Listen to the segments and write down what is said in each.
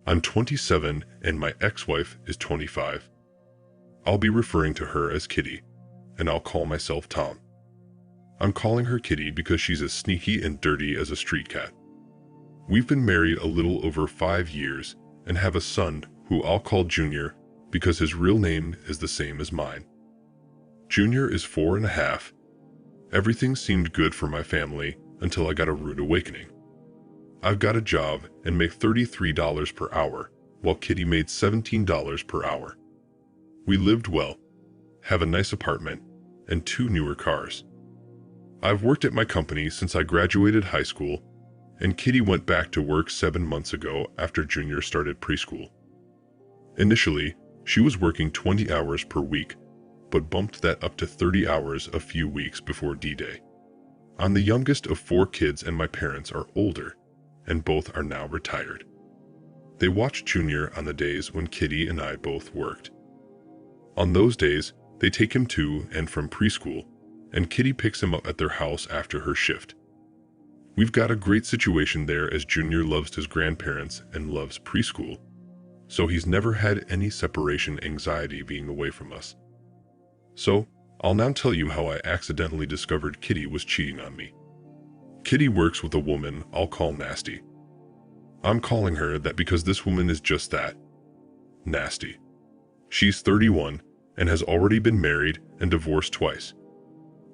I'm 27 and my ex-wife is 25. I'll be referring to her as Kitty, and I'll call myself Tom. I'm calling her Kitty because she's as sneaky and dirty as a street cat. We've been married a little over 5 years and have a son who I'll call Junior because his real name is the same as mine. Junior is 4.5. Everything seemed good for my family until I got a rude awakening. I've got a job and make $33 per hour, while Kitty made $17 per hour. We lived well, have a nice apartment, and 2 newer cars. I've worked at my company since I graduated high school, and Kitty went back to work 7 months ago after Junior started preschool. Initially, she was working 20 hours per week, but bumped that up to 30 hours a few weeks before D-Day. I'm the youngest of 4 kids and my parents are older, and both are now retired. They watch Junior on the days when Kitty and I both worked. On those days, they take him to and from preschool, and Kitty picks him up at their house after her shift. We've got a great situation there as Junior loves his grandparents and loves preschool, so he's never had any separation anxiety being away from us. So, I'll now tell you how I accidentally discovered Kitty was cheating on me. Kitty works with a woman I'll call Nasty. I'm calling her that because this woman is just that. Nasty. She's 31 and has already been married and divorced twice.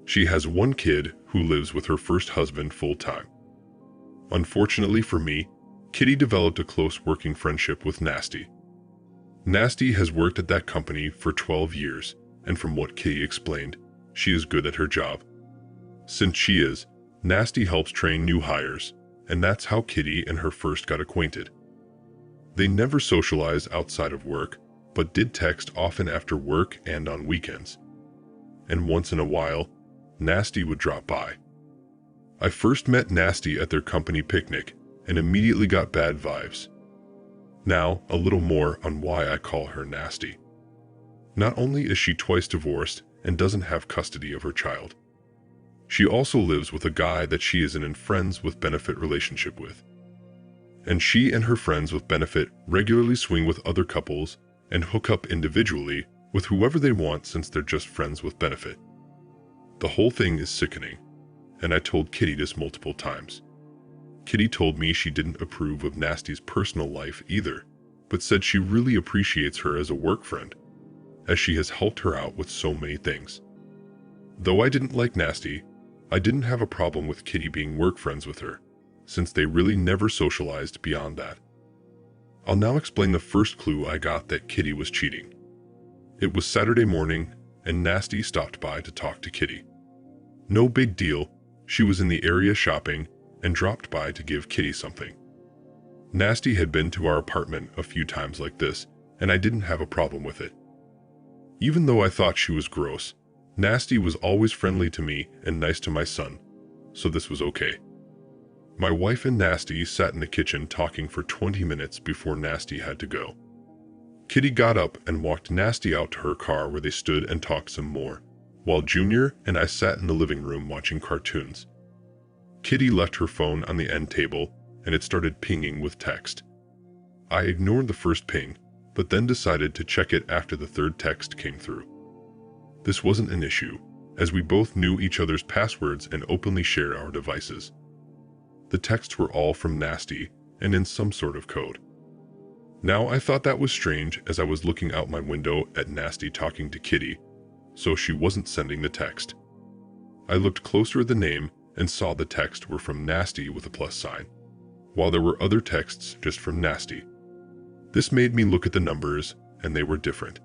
She has 1 kid who lives with her first husband full-time. Unfortunately for me, Kitty developed a close working friendship with Nasty. Nasty has worked at that company for 12 years, and from what Kitty explained, she is good at her job. Since she is, Nasty helps train new hires, and that's how Kitty and her first got acquainted. They never socialized outside of work, but did text often after work and on weekends. And once in a while, Nasty would drop by. I first met Nasty at their company picnic and immediately got bad vibes. Now, a little more on why I call her Nasty. Not only is she twice divorced and doesn't have custody of her child, she also lives with a guy that she is in a friends with benefit relationship with. And she and her friends with benefit regularly swing with other couples and hook up individually with whoever they want since they're just friends with benefit. The whole thing is sickening, and I told Kitty this multiple times. Kitty told me she didn't approve of Nasty's personal life either, but said she really appreciates her as a work friend, as she has helped her out with so many things. Though I didn't like Nasty, I didn't have a problem with Kitty being work friends with her, since they really never socialized beyond that. I'll now explain the first clue I got that Kitty was cheating. It was Saturday morning, and Nasty stopped by to talk to Kitty. No big deal, she was in the area shopping and dropped by to give Kitty something. Nasty had been to our apartment a few times like this, and I didn't have a problem with it. Even though I thought she was gross, Nasty was always friendly to me and nice to my son, so this was okay. My wife and Nasty sat in the kitchen talking for 20 minutes before Nasty had to go. Kitty got up and walked Nasty out to her car where they stood and talked some more, while Junior and I sat in the living room watching cartoons. Kitty left her phone on the end table and it started pinging with text. I ignored the first ping, but then decided to check it after the third text came through. This wasn't an issue, as we both knew each other's passwords and openly shared our devices. The texts were all from Nasty and in some sort of code. Now I thought that was strange as I was looking out my window at Nasty talking to Kitty, so she wasn't sending the text. I looked closer at the name and saw the text were from Nasty with a plus sign, while there were other texts just from Nasty. This made me look at the numbers, and they were different.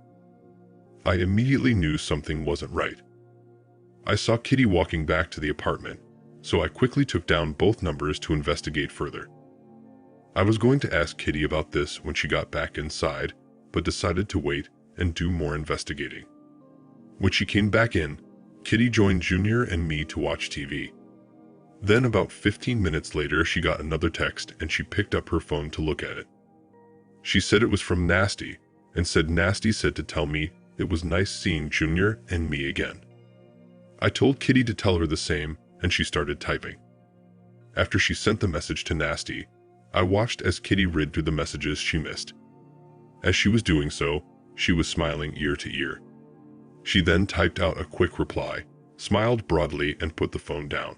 I immediately knew something wasn't right. I saw Kitty walking back to the apartment, so I quickly took down both numbers to investigate further. I was going to ask Kitty about this when she got back inside, but decided to wait and do more investigating. When she came back in, Kitty joined Junior and me to watch TV. Then about 15 minutes later, she got another text and she picked up her phone to look at it. She said it was from Nasty and said Nasty said to tell me it was nice seeing Junior and me again. I told Kitty to tell her the same and she started typing. After she sent the message to Nasty, I watched as Kitty read through the messages she missed. As she was doing so, she was smiling ear to ear. She then typed out a quick reply, smiled broadly, and put the phone down.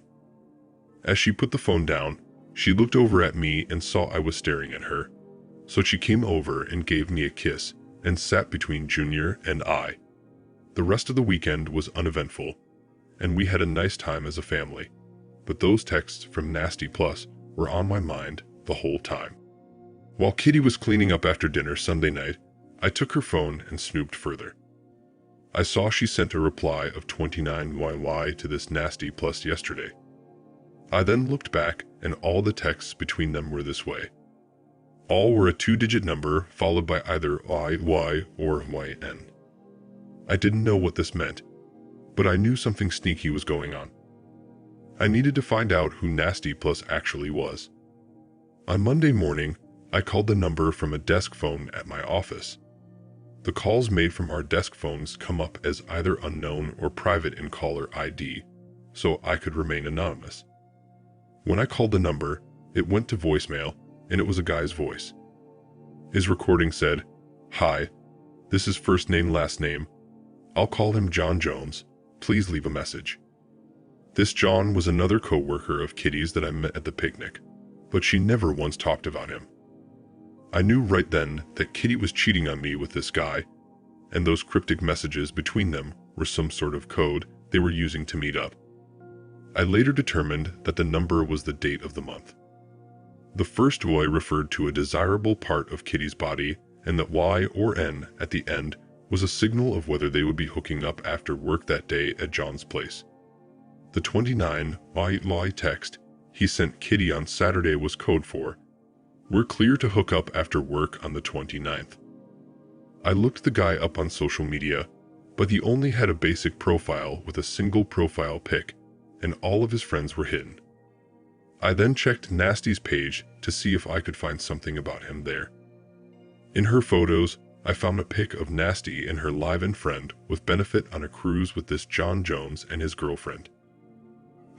As she put the phone down, she looked over at me and saw I was staring at her, so she came over and gave me a kiss and sat between Junior and I. The rest of the weekend was uneventful, and we had a nice time as a family, but those texts from Nasty Plus were on my mind the whole time. While Kitty was cleaning up after dinner Sunday night, I took her phone and snooped further. I saw she sent a reply of 29YY to this Nasty Plus yesterday. I then looked back, and all the texts between them were this way. All were a 2-digit number followed by either IY or YN. I didn't know what this meant, but I knew something sneaky was going on. I needed to find out who Nasty Plus actually was. On Monday morning, I called the number from a desk phone at my office. The calls made from our desk phones come up as either unknown or private in caller ID, so I could remain anonymous. When I called the number, it went to voicemail, and it was a guy's voice. His recording said, "Hi, this is first name last name. I'll call him John Jones. Please leave a message." This John was another co-worker of Kitty's that I met at the picnic, but she never once talked about him. I knew right then that Kitty was cheating on me with this guy, and those cryptic messages between them were some sort of code they were using to meet up. I later determined that the number was the date of the month. The first Y referred to a desirable part of Kitty's body, and that Y or N at the end was a signal of whether they would be hooking up after work that day at John's place. The 29YY text he sent Kitty on Saturday was code for, "We're clear to hook up after work on the 29th. I looked the guy up on social media, but he only had a basic profile with a single profile pic, and all of his friends were hidden. I then checked Nasty's page to see if I could find something about him there. In her photos, I found a pic of Nasty and her live-in friend with benefit on a cruise with this John Jones and his girlfriend.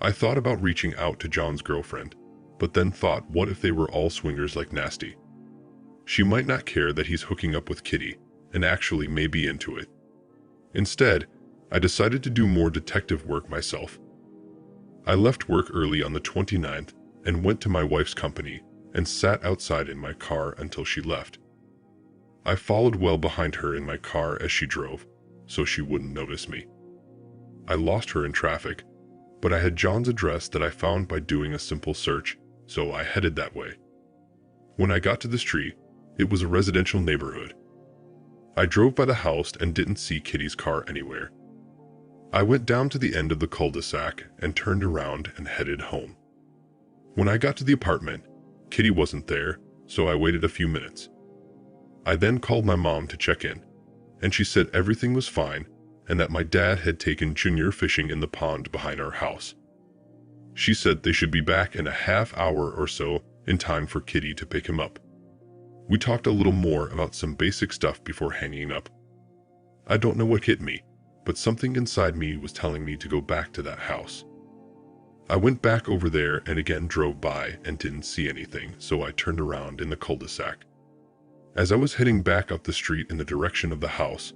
I thought about reaching out to John's girlfriend, but then thought, what if they were all swingers like Nasty? She might not care that he's hooking up with Kitty, and actually may be into it. Instead, I decided to do more detective work myself. I left work early on the 29th and went to my wife's company and sat outside in my car until she left. I followed well behind her in my car as she drove, so she wouldn't notice me. I lost her in traffic, but I had John's address that I found by doing a simple search, so I headed that way. When I got to the street, it was a residential neighborhood. I drove by the house and didn't see Kitty's car anywhere. I went down to the end of the cul-de-sac and turned around and headed home. When I got to the apartment, Kitty wasn't there, so I waited a few minutes. I then called my mom to check in, and she said everything was fine and that my dad had taken Junior fishing in the pond behind our house. She said they should be back in a half hour or so in time for Kitty to pick him up. We talked a little more about some basic stuff before hanging up. I don't know what hit me, but something inside me was telling me to go back to that house. I went back over there and again drove by and didn't see anything, so I turned around in the cul-de-sac. As I was heading back up the street in the direction of the house,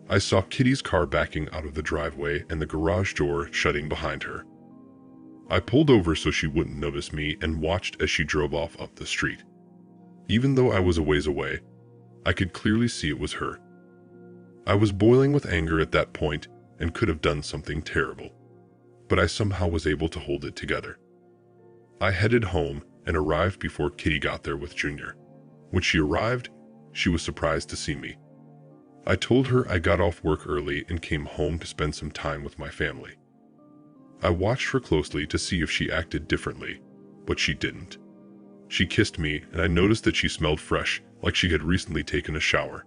I saw Kitty's car backing out of the driveway and the garage door shutting behind her. I pulled over so she wouldn't notice me and watched as she drove off up the street. Even though I was a ways away, I could clearly see it was her. I was boiling with anger at that point and could have done something terrible, but I somehow was able to hold it together. I headed home and arrived before Kitty got there with Junior. When she arrived, she was surprised to see me. I told her I got off work early and came home to spend some time with my family. I watched her closely to see if she acted differently, but she didn't. She kissed me, and I noticed that she smelled fresh, like she had recently taken a shower.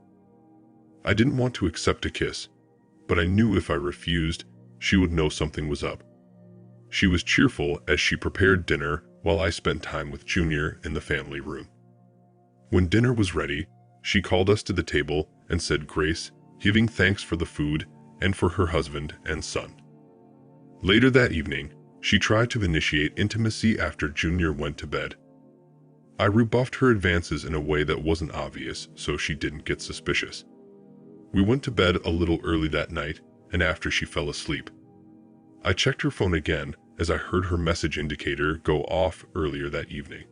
I didn't want to accept a kiss, but I knew if I refused, she would know something was up. She was cheerful as she prepared dinner while I spent time with Junior in the family room. When dinner was ready, she called us to the table and said grace, giving thanks for the food and for her husband and son. Later that evening, she tried to initiate intimacy after Junior went to bed. I rebuffed her advances in a way that wasn't obvious so she didn't get suspicious. We went to bed a little early that night, and after she fell asleep, I checked her phone again as I heard her message indicator go off earlier that evening.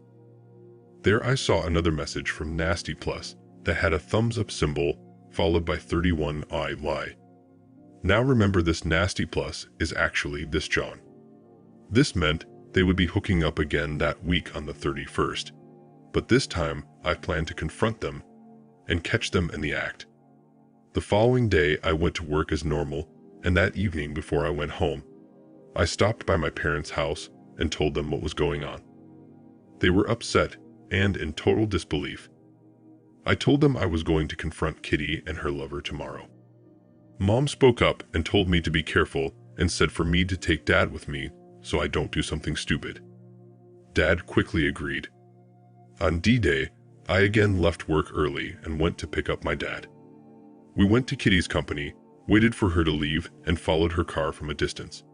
There I saw another message from Nasty Plus that had a thumbs up symbol followed by 31 I lie. Now remember, this Nasty Plus is actually this John. This meant they would be hooking up again that week on the 31st, but this time I planned to confront them and catch them in the act. The following day I went to work as normal, and that evening before I went home, I stopped by my parents' house and told them what was going on. They were upset and in total disbelief. I told them I was going to confront Kitty and her lover tomorrow. Mom spoke up and told me to be careful and said for me to take Dad with me so I don't do something stupid. Dad quickly agreed. On D-Day, I again left work early and went to pick up my dad. We went to Kitty's company, waited for her to leave, and followed her car from a distance.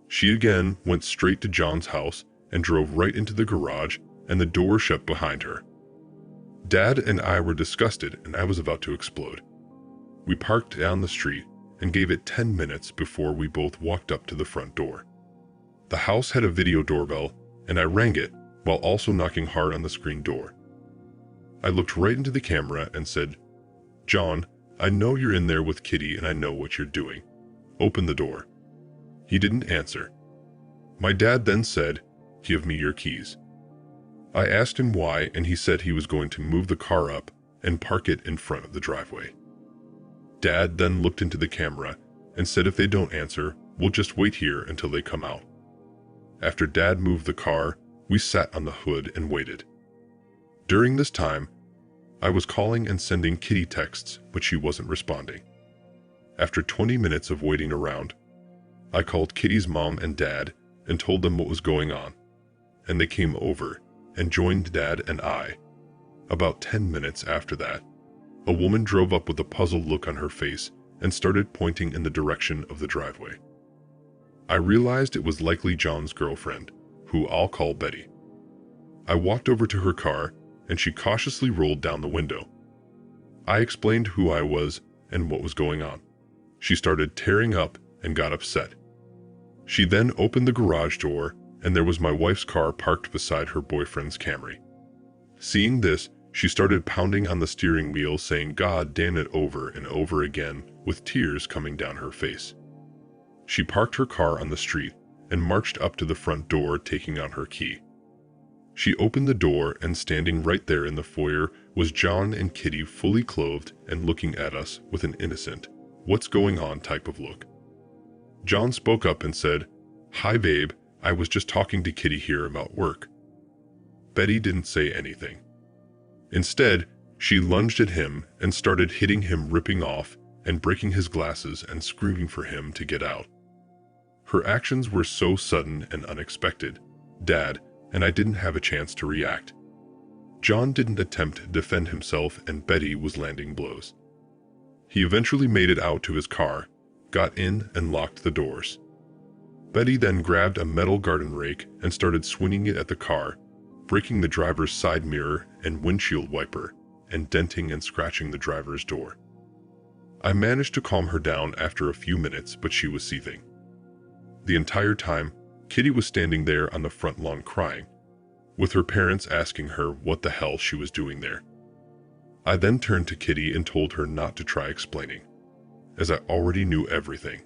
She again went straight to John's house and drove right into the garage, and the door shut behind her. Dad and I were disgusted, and I was about to explode. We parked down the street and gave it 10 minutes before we both walked up to the front door. The house had a video doorbell, and I rang it while also knocking hard on the screen door. I looked right into the camera and said, "John, I know you're in there with Kitty and I know what you're doing. Open the door." He didn't answer. My dad then said, "Give me your keys." I asked him why, and he said he was going to move the car up and park it in front of the driveway. Dad then looked into the camera and said if they don't answer, we'll just wait here until they come out. After Dad moved the car, we sat on the hood and waited. During this time, I was calling and sending Kitty texts, but she wasn't responding. After 20 minutes of waiting around, I called Kitty's mom and dad and told them what was going on, and they came over and joined Dad and I. About 10 minutes after that, a woman drove up with a puzzled look on her face and started pointing in the direction of the driveway. I realized it was likely John's girlfriend, who I'll call Betty. I walked over to her car and she cautiously rolled down the window. I explained who I was and what was going on. She started tearing up and got upset. She then opened the garage door and there was my wife's car parked beside her boyfriend's Camry. Seeing this, she started pounding on the steering wheel saying "God damn it" over and over again with tears coming down her face. She parked her car on the street and marched up to the front door taking out her key. She opened the door and standing right there in the foyer was John and Kitty fully clothed and looking at us with an innocent, "What's going on" type of look. John spoke up and said, "Hi babe, I was just talking to Kitty here about work." Betty didn't say anything. Instead, she lunged at him and started hitting him, ripping off and breaking his glasses and screaming for him to get out. Her actions were so sudden and unexpected, Dad and I didn't have a chance to react. John didn't attempt to defend himself and Betty was landing blows. He eventually made it out to his car, got in and locked the doors. Betty then grabbed a metal garden rake and started swinging it at the car, breaking the driver's side mirror and windshield wiper, and denting and scratching the driver's door. I managed to calm her down after a few minutes, but she was seething. The entire time, Kitty was standing there on the front lawn crying, with her parents asking her what the hell she was doing there. I then turned to Kitty and told her not to try explaining, as I already knew everything.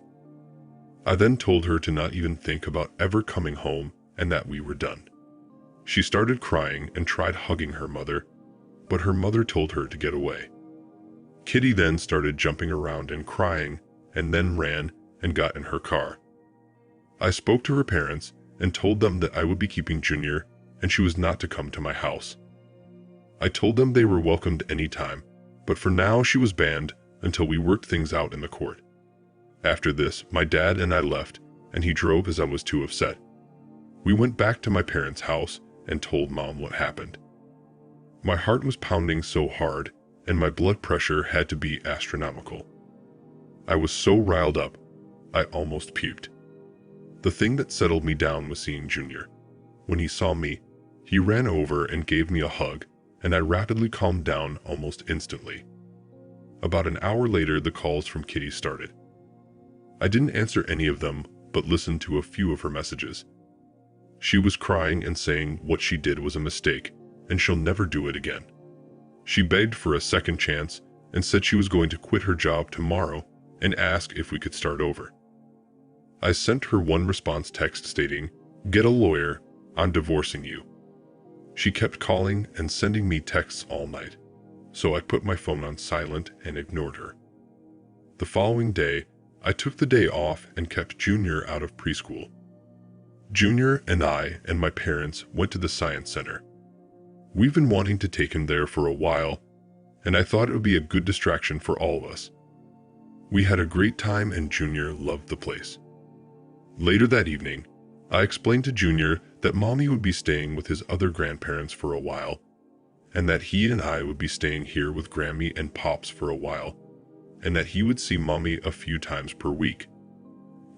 I then told her to not even think about ever coming home and that we were done. She started crying and tried hugging her mother, but her mother told her to get away. Kitty then started jumping around and crying and then ran and got in her car. I spoke to her parents and told them that I would be keeping Junior and she was not to come to my house. I told them they were welcomed anytime, but for now she was banned until we worked things out in the court. After this, my dad and I left and he drove as I was too upset. We went back to my parents' house and told Mom what happened. My heart was pounding so hard and my blood pressure had to be astronomical. I was so riled up, I almost puked. The thing that settled me down was seeing Junior. When he saw me, He ran over and gave me a hug, and I rapidly calmed down almost instantly. About an hour later, the calls from Kitty started. I didn't answer any of them, but listened to a few of her messages. She was crying and saying what she did was a mistake, and she'll never do it again. She begged for a second chance and said she was going to quit her job tomorrow and ask if we could start over. I sent her one response text stating, "Get a lawyer, I'm divorcing you." She kept calling and sending me texts all night, so I put my phone on silent and ignored her. The following day, I took the day off and kept Junior out of preschool. Junior and I and my parents went to the science center. We've been wanting to take him there for a while, and I thought it would be a good distraction for all of us. We had a great time and Junior loved the place. Later that evening, I explained to Junior that Mommy would be staying with his other grandparents for a while, and that he and I would be staying here with Grammy and Pops for a while, and that he would see Mommy a few times per week.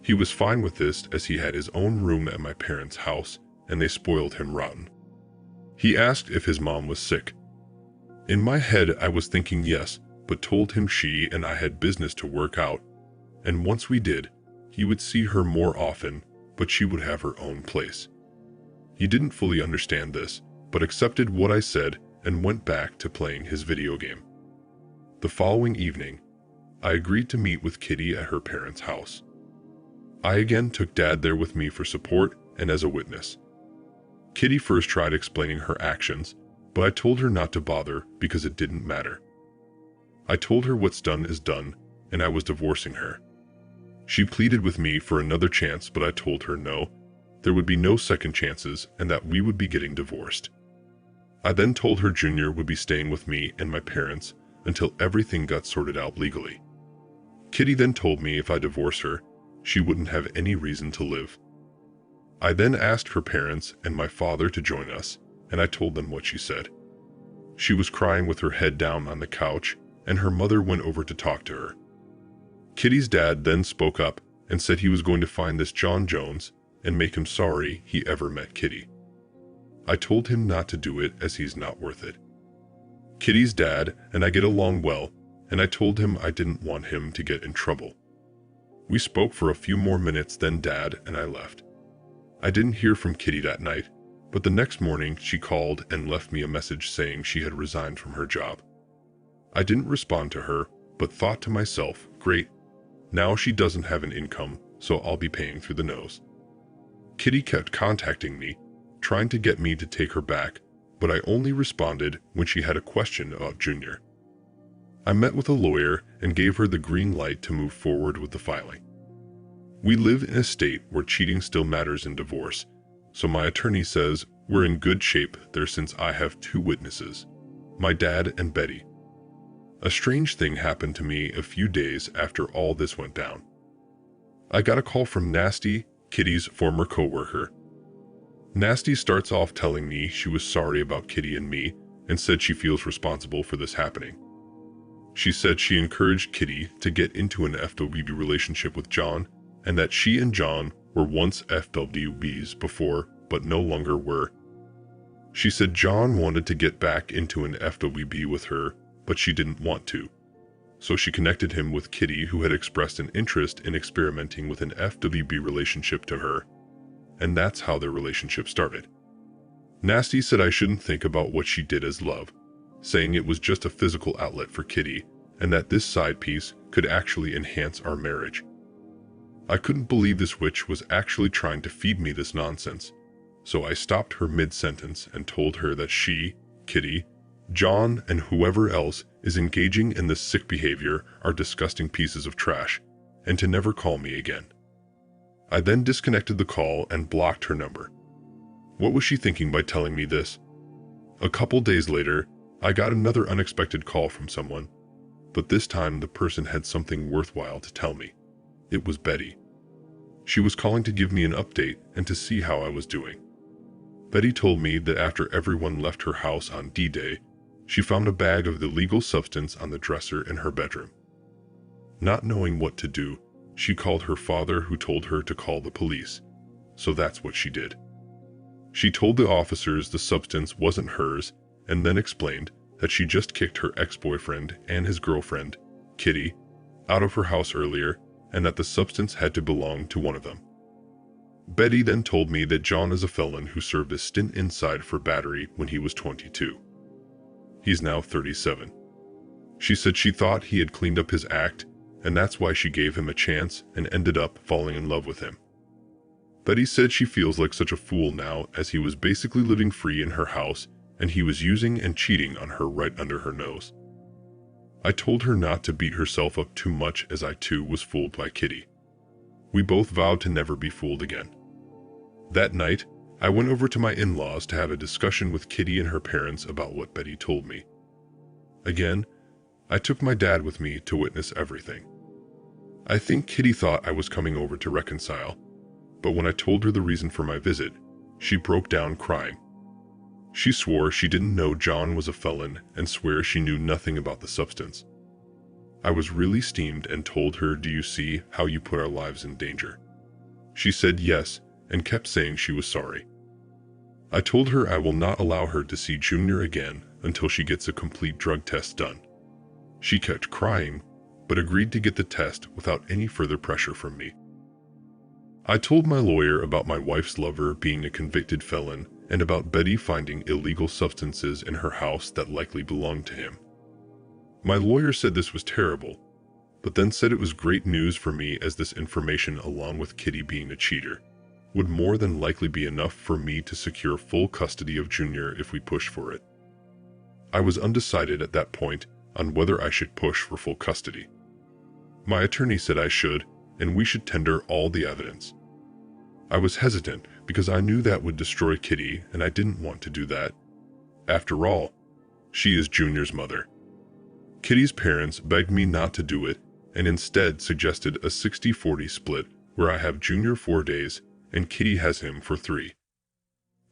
He was fine with this as he had his own room at my parents' house and they spoiled him rotten. He asked if his mom was sick. In my head, I was thinking yes, but told him she and I had business to work out, and once we did, he would see her more often, but she would have her own place. He didn't fully understand this, but accepted what I said and went back to playing his video game. The following evening, I agreed to meet with Kitty at her parents' house. I again took Dad there with me for support and as a witness. Kitty first tried explaining her actions, but I told her not to bother because it didn't matter. I told her what's done is done, and I was divorcing her. She pleaded with me for another chance, but I told her no, there would be no second chances and that we would be getting divorced. I then told her Junior would be staying with me and my parents until everything got sorted out legally. Kitty then told me if I divorced her, she wouldn't have any reason to live. I then asked her parents and my father to join us, and I told them what she said. She was crying with her head down on the couch, and her mother went over to talk to her. Kitty's dad then spoke up and said he was going to find this John Jones and make him sorry he ever met Kitty. I told him not to do it as he's not worth it. Kitty's dad and I get along well, and I told him I didn't want him to get in trouble. We spoke for a few more minutes, then Dad and I left. I didn't hear from Kitty that night, but the next morning she called and left me a message saying she had resigned from her job. I didn't respond to her, but thought to myself, great, now she doesn't have an income, so I'll be paying through the nose. Kitty kept contacting me, trying to get me to take her back, but I only responded when she had a question about Junior. I met with a lawyer and gave her the green light to move forward with the filing. We live in a state where cheating still matters in divorce, so my attorney says we're in good shape there since I have two witnesses, my dad and Betty. A strange thing happened to me a few days after all this went down. I got a call from Nasty, Kitty's former coworker. Nasty starts off telling me she was sorry about Kitty and me and said she feels responsible for this happening. She said she encouraged Kitty to get into an FWB relationship with John and that she and John were once FWBs before but no longer were. She said John wanted to get back into an FWB with her, but she didn't want to. So she connected him with Kitty, who had expressed an interest in experimenting with an FWB relationship to her, and that's how their relationship started. Nasty said I shouldn't think about what she did as love, saying it was just a physical outlet for Kitty, and that this side piece could actually enhance our marriage. I couldn't believe this witch was actually trying to feed me this nonsense, so I stopped her mid-sentence and told her that she, Kitty, John, and whoever else is engaging in this sick behavior are disgusting pieces of trash, and to never call me again. I then disconnected the call and blocked her number. What was she thinking by telling me this? A couple days later, I got another unexpected call from someone, but this time the person had something worthwhile to tell me. It was Betty. She was calling to give me an update and to see how I was doing. Betty told me that after everyone left her house on D-Day, she found a bag of illegal substance on the dresser in her bedroom. Not knowing what to do, she called her father, who told her to call the police, so that's what she did. She told the officers the substance wasn't hers and then explained that she just kicked her ex-boyfriend and his girlfriend, Kitty, out of her house earlier and that the substance had to belong to one of them. Betty then told me that John is a felon who served a stint inside for battery when he was 22. He's now 37. She said she thought he had cleaned up his act, and that's why she gave him a chance and ended up falling in love with him. Betty said she feels like such a fool now as he was basically living free in her house and he was using and cheating on her right under her nose. I told her not to beat herself up too much as I too was fooled by Kitty. We both vowed to never be fooled again. That night, I went over to my in-laws to have a discussion with Kitty and her parents about what Betty told me. Again, I took my dad with me to witness everything. I think Kitty thought I was coming over to reconcile, but when I told her the reason for my visit, she broke down crying. She swore she didn't know John was a felon and swears she knew nothing about the substance. I was really steamed and told her, "Do you see how you put our lives in danger?" She said yes and kept saying she was sorry. I told her I will not allow her to see Junior again until she gets a complete drug test done. She kept crying, but agreed to get the test without any further pressure from me. I told my lawyer about my wife's lover being a convicted felon and about Betty finding illegal substances in her house that likely belonged to him. My lawyer said this was terrible, but then said it was great news for me as this information, along with Kitty being a cheater, would more than likely be enough for me to secure full custody of Junior if we pushed for it. I was undecided at that point on whether I should push for full custody. My attorney said I should, and we should tender all the evidence. I was hesitant because I knew that would destroy Kitty and I didn't want to do that. After all, she is Junior's mother. Kitty's parents begged me not to do it and instead suggested a 60-40 split where I have Junior 4 days and Kitty has him for 3.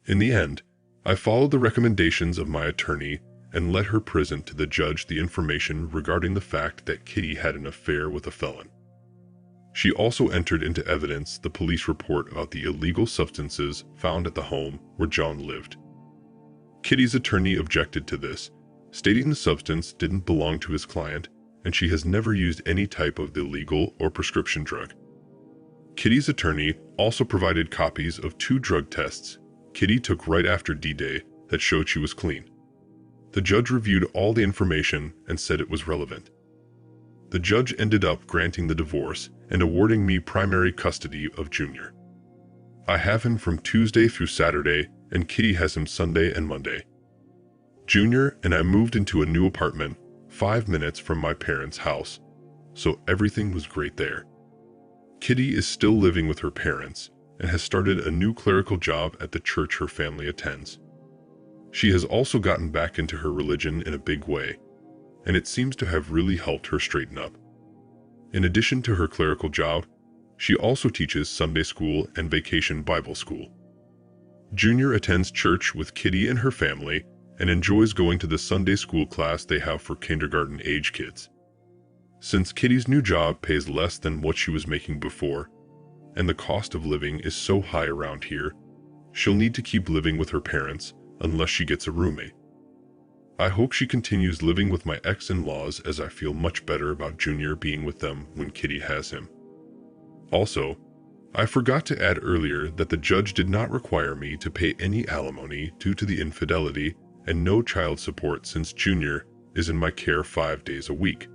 In the end, I followed the recommendations of my attorney and let her present to the judge the information regarding the fact that Kitty had an affair with a felon. She also entered into evidence the police report about the illegal substances found at the home where John lived. Kitty's attorney objected to this, stating the substance didn't belong to his client and she has never used any type of illegal or prescription drug. Kitty's attorney also provided copies of 2 drug tests Kitty took right after D-Day that showed she was clean. The judge reviewed all the information and said it was relevant. The judge ended up granting the divorce and awarding me primary custody of Junior. I have him from Tuesday through Saturday, and Kitty has him Sunday and Monday. Junior and I moved into a new apartment 5 minutes from my parents' house, so everything was great there. Kitty is still living with her parents and has started a new clerical job at the church her family attends. She has also gotten back into her religion in a big way, and it seems to have really helped her straighten up. In addition to her clerical job, she also teaches Sunday school and vacation Bible school. Junior attends church with Kitty and her family and enjoys going to the Sunday school class they have for kindergarten-age kids. Since Kitty's new job pays less than what she was making before, and the cost of living is so high around here, she'll need to keep living with her parents unless she gets a roommate. I hope she continues living with my ex-in-laws as I feel much better about Junior being with them when Kitty has him. Also, I forgot to add earlier that the judge did not require me to pay any alimony due to the infidelity and no child support since Junior is in my care 5 days a week.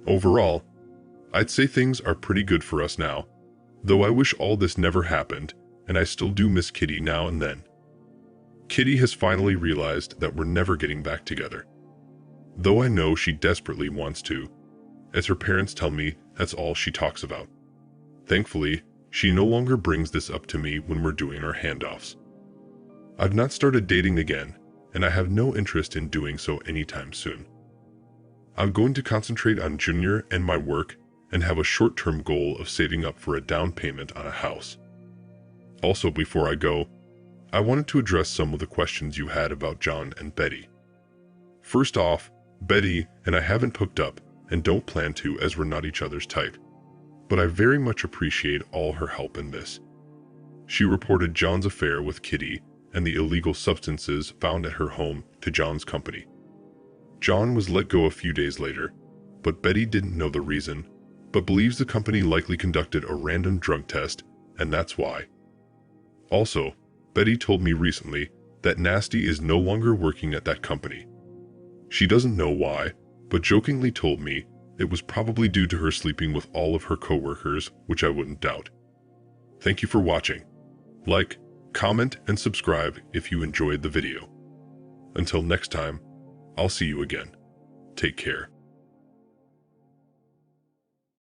Overall, I'd say things are pretty good for us now, though I wish all this never happened, and I still do miss Kitty now and then. Kitty has finally realized that we're never getting back together, though I know she desperately wants to, as her parents tell me that's all she talks about. Thankfully, she no longer brings this up to me when we're doing our handoffs. I've not started dating again, and I have no interest in doing so anytime soon. I'm going to concentrate on Junior and my work and have a short-term goal of saving up for a down payment on a house. Also, before I go, I wanted to address some of the questions you had about John and Betty. First off, Betty and I haven't hooked up and don't plan to as we're not each other's type, but I very much appreciate all her help in this. She reported John's affair with Kitty and the illegal substances found at her home to John's company. John was let go a few days later, but Betty didn't know the reason, but believes the company likely conducted a random drug test, and that's why. Also, Betty told me recently that Nasty is no longer working at that company. She doesn't know why, but jokingly told me it was probably due to her sleeping with all of her coworkers, which I wouldn't doubt. Thank you for watching. Like, comment, and subscribe if you enjoyed the video. Until next time, I'll see you again. Take care.